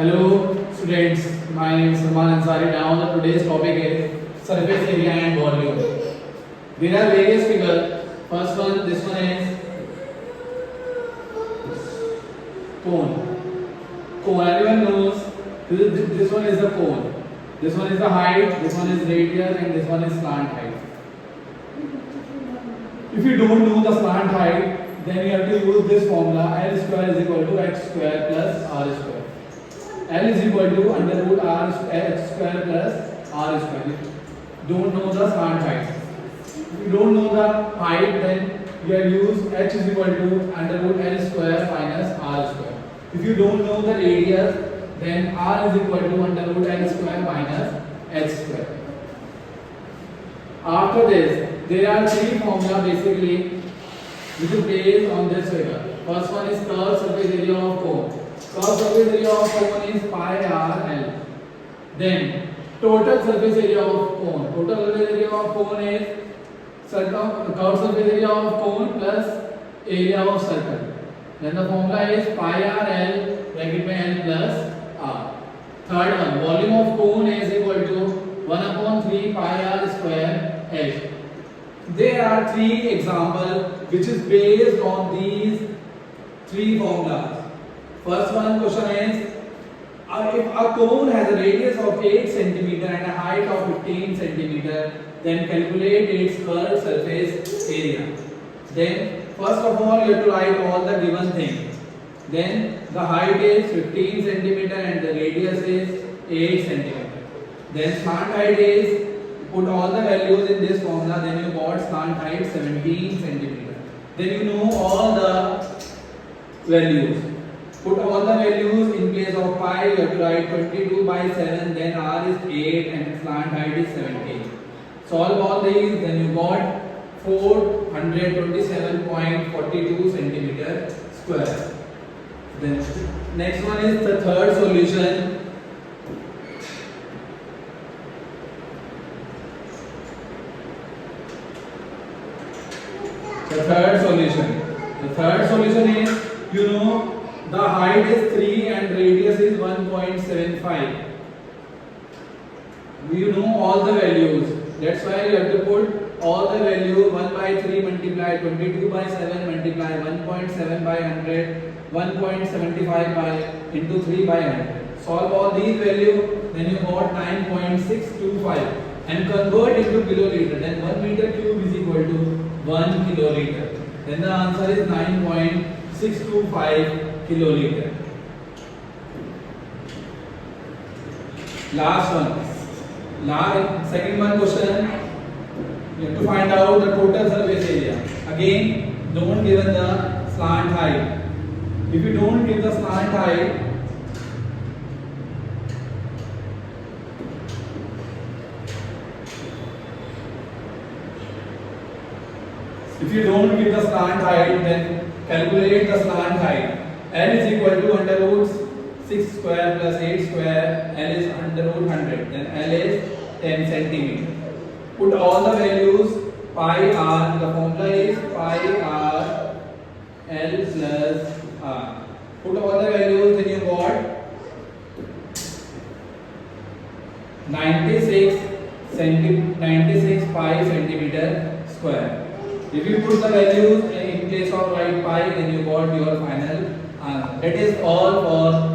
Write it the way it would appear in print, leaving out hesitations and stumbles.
Hello students, my name is Salman Ansari. Now today's topic is surface area and volume. There are various figures. First one, this one is cone. Cone, everyone knows this one is the cone. This one is the height, this one is radius, and this one is slant height. If you don't know the slant height, then you have to use this formula: L square is equal to x square plus r square. L is equal to under root r x square plus r square. If you don't know the slant height, if you don't know the height, then you have used h is equal to under root L square minus r square. If you don't know the radius, then r is equal to under root L square minus h square. After this, there are three formula basically which is based on this figure. First one is curved surface area of cone. Curved surface area of cone is pi r L. Then total surface area of cone. Total surface area of cone is curved surface area of cone plus area of circle. Then the formula is pi r L bracket by L plus r. Third one, volume of cone is equal to 1/3 pi r square H. There are three examples which is based on these three formulas. First one question is, if a cone has a radius of 8 cm and a height of 15 cm, then calculate its curved surface area. Then first of all you have to write all the given things. Then the height is 15 cm and the radius is 8 cm. Then slant height is, put all the values in this formula, then you got slant height 17 cm. Then you know all the values. Put all the values in place of pi, you have to write 22 by 7, then r is 8 and slant height is 17. Solve all these, then you got 427.42 centimeter square. Then next one is the third solution. The third solution is, you know, the height is 3 and radius is 1.75. You know all the values. That's why you have to put all the value 1 by 3 multiply 22 by 7 multiply 1.7 by 100, 1.75 by into 3 by 100. Solve all these values, then you got 9.625 and convert into kiloliter. Then 1 meter cube is equal to 1 kiloliter. Then the answer is 9.625 kiloliter. Last one. Second one question. You have to find out the total surface area. Again, don't given the slant height. If you don't give the slant height, then calculate the slant height. L is equal to under root 6 square plus 8 square. L is under root 100. Then L is 10 centimeter. Put all the values. Pi r. The formula is pi r L plus r. Put all the values. Then you got 96 pi centimeter square. If you put the values in place of right pi, then you got your final answer. That is all for